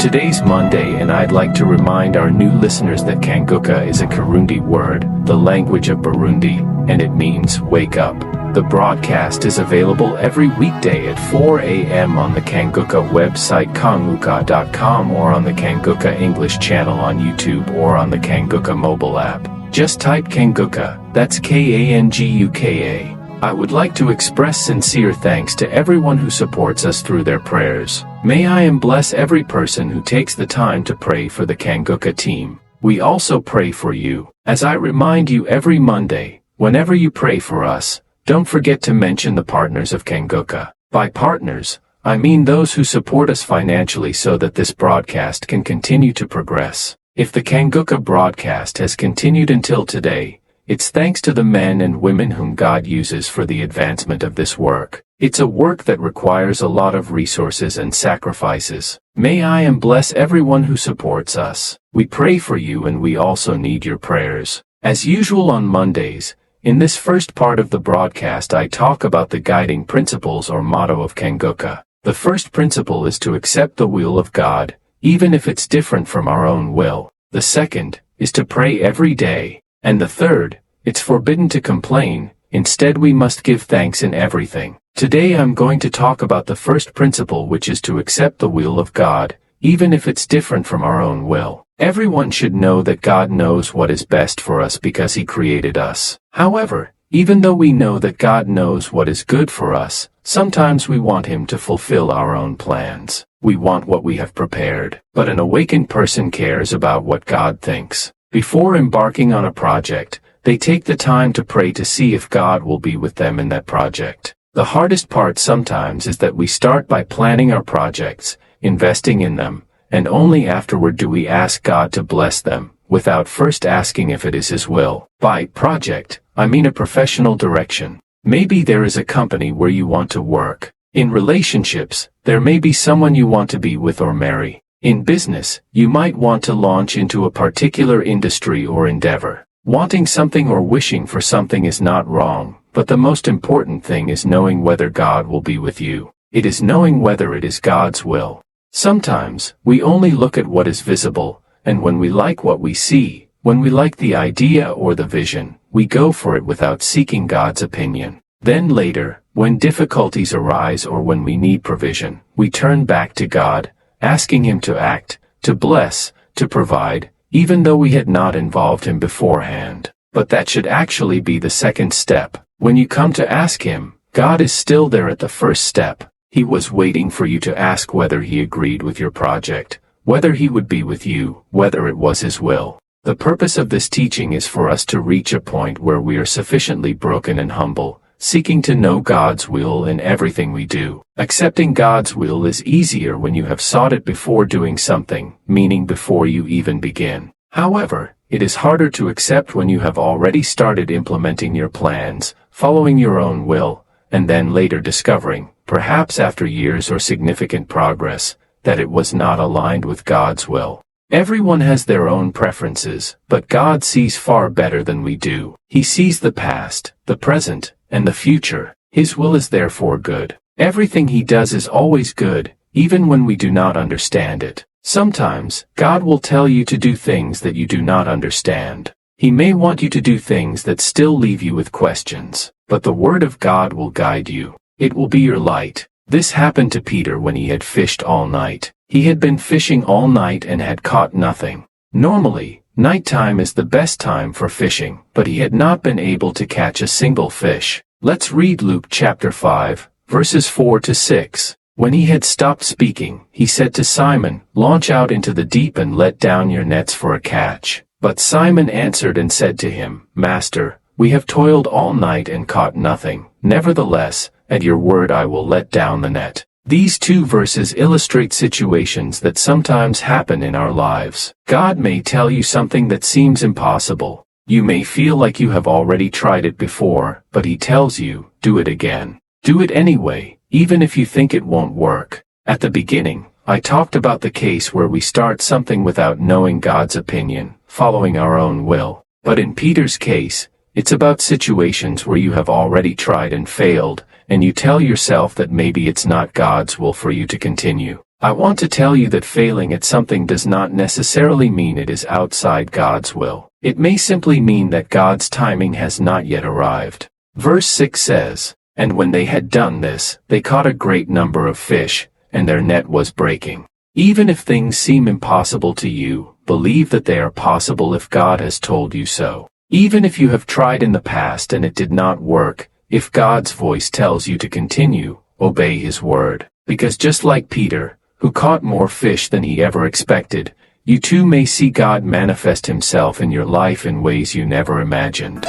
Today's Monday, and I'd like to remind our new listeners that kanguka is a Kirundi word, the language of Burundi, and it means wake up. The broadcast is available every weekday at 4 a.m. on the Kanguka website kanguka.com or on the Kanguka English channel on YouTube or on the Kanguka mobile app. Just type Kanguka, that's Kanguka. I would like to express sincere thanks to everyone who supports us through their prayers. May I bless every person who takes the time to pray for the Kanguka team. We also pray for you. As I remind you every Monday, whenever you pray for us, don't forget to mention the partners of Kanguka. By partners, I mean those who support us financially so that this broadcast can continue to progress. If the Kanguka broadcast has continued until today, it's thanks to the men and women whom God uses for the advancement of this work. It's a work that requires a lot of resources and sacrifices. May I bless everyone who supports us. We pray for you and we also need your prayers. As usual on Mondays, in this first part of the broadcast I talk about the guiding principles or motto of Kanguka. The first principle is to accept the will of God, even if it's different from our own will. The second is to pray every day. And the third, it's forbidden to complain, instead we must give thanks in everything. Today I'm going to talk about the first principle, which is to accept the will of God, even if it's different from our own will. Everyone should know that God knows what is best for us because He created us. However, even though we know that God knows what is good for us, sometimes we want Him to fulfill our own plans. We want what we have prepared. But an awakened person cares about what God thinks. Before embarking on a project, they take the time to pray to see if God will be with them in that project. The hardest part sometimes is that we start by planning our projects, investing in them, and only afterward do we ask God to bless them, without first asking if it is His will. By project, I mean a professional direction. Maybe there is a company where you want to work. In relationships, there may be someone you want to be with or marry. In business, you might want to launch into a particular industry or endeavor. Wanting something or wishing for something is not wrong, but the most important thing is knowing whether God will be with you. It is knowing whether it is God's will. Sometimes, we only look at what is visible, and when we like what we see, when we like the idea or the vision, we go for it without seeking God's opinion. Then later, when difficulties arise or when we need provision, we turn back to God, asking Him to act, to bless, to provide, even though we had not involved Him beforehand. But that should actually be the second step. When you come to ask Him, God is still there at the first step. He was waiting for you to ask whether He agreed with your project, whether He would be with you, whether it was His will. The purpose of this teaching is for us to reach a point where we are sufficiently broken and humble, seeking to know God's will in everything we do. Accepting God's will is easier when you have sought it before doing something, meaning before you even begin. However, it is harder to accept when you have already started implementing your plans, following your own will, and then later discovering, perhaps after years or significant progress, that it was not aligned with God's will. Everyone has their own preferences, but God sees far better than we do. He sees the past, the present, and the future. His will is therefore good. Everything He does is always good, even when we do not understand it. Sometimes, God will tell you to do things that you do not understand. He may want you to do things that still leave you with questions, but the Word of God will guide you. It will be your light. This happened to Peter when he had fished all night. He had been fishing all night and had caught nothing. Normally, nighttime is the best time for fishing, but he had not been able to catch a single fish. Let's read Luke chapter 5, verses 4 to 6. When he had stopped speaking, he said to Simon, "Launch out into the deep and let down your nets for a catch." But Simon answered and said to him, "Master, we have toiled all night and caught nothing. Nevertheless, at your word I will let down the net." These two verses illustrate situations that sometimes happen in our lives. God may tell you something that seems impossible. You may feel like you have already tried it before, but He tells you, do it again. Do it anyway, even if you think it won't work. At the beginning, I talked about the case where we start something without knowing God's opinion, following our own will. But in Peter's case, it's about situations where you have already tried and failed, and you tell yourself that maybe it's not God's will for you to continue. I want to tell you that failing at something does not necessarily mean it is outside God's will. It may simply mean that God's timing has not yet arrived. Verse 6 says, "And when they had done this, they caught a great number of fish, and their net was breaking." Even if things seem impossible to you, believe that they are possible if God has told you so. Even if you have tried in the past and it did not work, if God's voice tells you to continue, obey His word. Because just like Peter, who caught more fish than he ever expected, you too may see God manifest Himself in your life in ways you never imagined.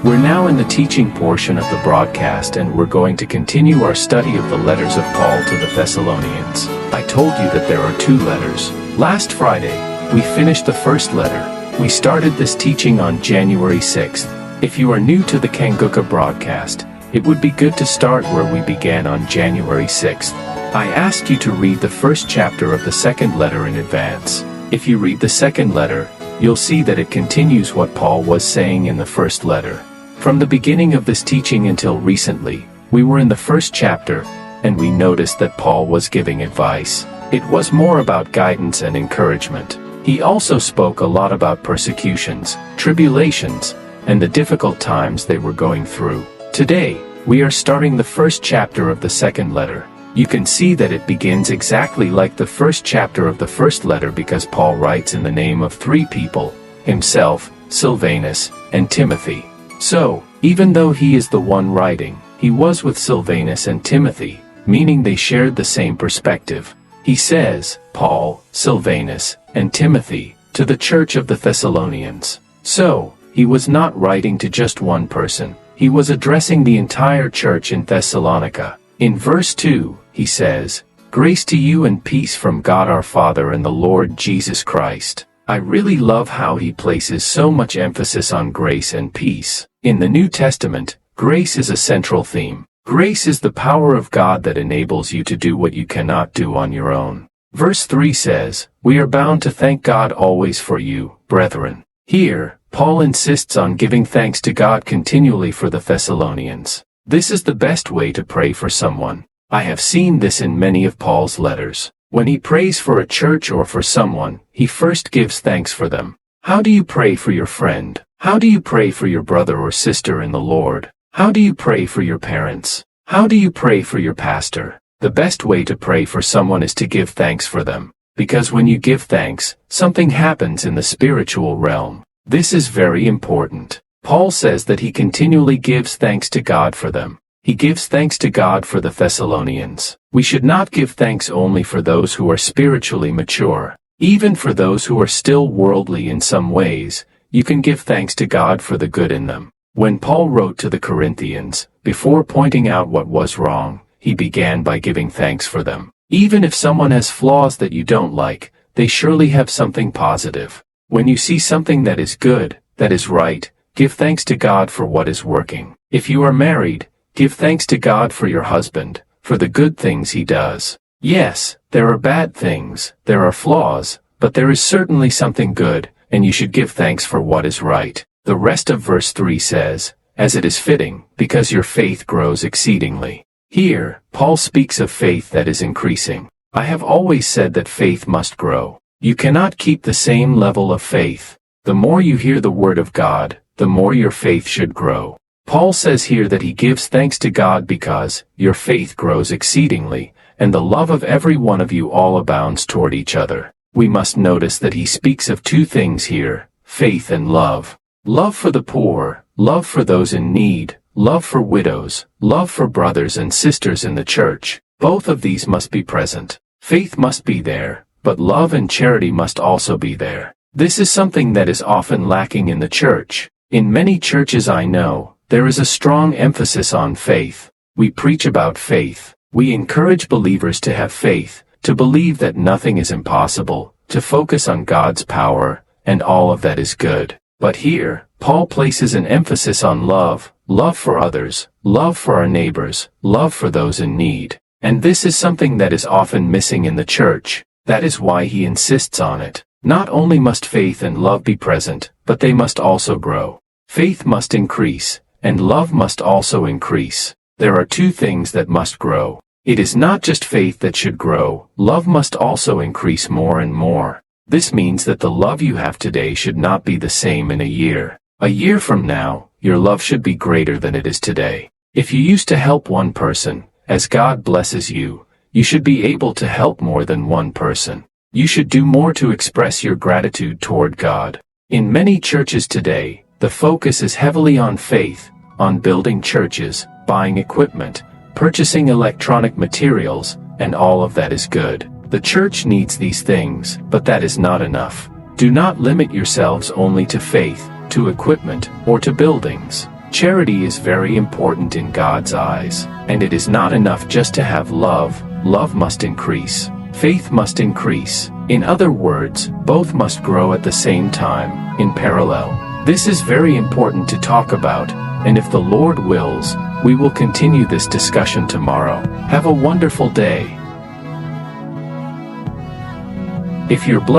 We're now in the teaching portion of the broadcast, and we're going to continue our study of the letters of Paul to the Thessalonians. I told you that there are 2 letters. Last Friday, we finished the first letter. We started this teaching on January 6th. If you are new to the Kanguka broadcast, it would be good to start where we began on January 6th. I asked you to read the first chapter of the second letter in advance. If you read the second letter, you'll see that it continues what Paul was saying in the first letter. From the beginning of this teaching until recently, we were in the first chapter, and we noticed that Paul was giving advice. It was more about guidance and encouragement. He also spoke a lot about persecutions, tribulations, and the difficult times they were going through. Today, we are starting the first chapter of the second letter. You can see that it begins exactly like the first chapter of the first letter because Paul writes in the name of 3 people: himself, Silvanus, and Timothy. So, even though he is the one writing, he was with Silvanus and Timothy, meaning they shared the same perspective. He says, Paul, Silvanus, and Timothy, to the church of the Thessalonians. So, he was not writing to just one person, he was addressing the entire church in Thessalonica. In verse 2, he says, "Grace to you and peace from God our Father and the Lord Jesus Christ." I really love how he places so much emphasis on grace and peace. In the New Testament, grace is a central theme. Grace is the power of God that enables you to do what you cannot do on your own. Verse 3 says, "We are bound to thank God always for you, brethren." Here, Paul insists on giving thanks to God continually for the Thessalonians. This is the best way to pray for someone. I have seen this in many of Paul's letters. When he prays for a church or for someone, he first gives thanks for them. How do you pray for your friend? How do you pray for your brother or sister in the Lord? How do you pray for your parents? How do you pray for your pastor? The best way to pray for someone is to give thanks for them. Because when you give thanks, something happens in the spiritual realm. This is very important. Paul says that he continually gives thanks to God for them. He gives thanks to God for the Thessalonians. We should not give thanks only for those who are spiritually mature. Even for those who are still worldly in some ways, you can give thanks to God for the good in them. When Paul wrote to the Corinthians, before pointing out what was wrong, he began by giving thanks for them. Even if someone has flaws that you don't like, they surely have something positive. When you see something that is good, that is right, give thanks to God for what is working. If you are married, give thanks to God for your husband, for the good things he does. Yes, there are bad things, there are flaws, but there is certainly something good, and you should give thanks for what is right. The rest of verse 3 says, "As it is fitting, because your faith grows exceedingly." Here, Paul speaks of faith that is increasing. I have always said that faith must grow. You cannot keep the same level of faith. The more you hear the word of God, the more your faith should grow. Paul says here that he gives thanks to God because your faith grows exceedingly, and the love of every one of you all abounds toward each other. We must notice that he speaks of 2 things here, faith and love. Love for the poor, love for those in need, love for widows, love for brothers and sisters in the church. Both of these must be present. Faith must be there, but love and charity must also be there. This is something that is often lacking in the church. In many churches I know, there is a strong emphasis on faith. We preach about faith. We encourage believers to have faith, to believe that nothing is impossible, to focus on God's power, and all of that is good. But here, Paul places an emphasis on love, love for others, love for our neighbors, love for those in need. And this is something that is often missing in the church. That is why he insists on it. Not only must faith and love be present, but they must also grow. Faith must increase, and love must also increase. There are two things that must grow. It is not just faith that should grow, love must also increase more and more. This means that the love you have today should not be the same in a year. A year from now, your love should be greater than it is today. If you used to help one person, as God blesses you, you should be able to help more than one person. You should do more to express your gratitude toward God. In many churches today, the focus is heavily on faith, on building churches, buying equipment, purchasing electronic materials, and all of that is good. The church needs these things, but that is not enough. Do not limit yourselves only to faith, to equipment, or to buildings. Charity is very important in God's eyes, and it is not enough just to have love. Love must increase. Faith must increase. In other words, both must grow at the same time, in parallel. This is very important to talk about, and if the Lord wills, we will continue this discussion tomorrow. Have a wonderful day. If you're blessed,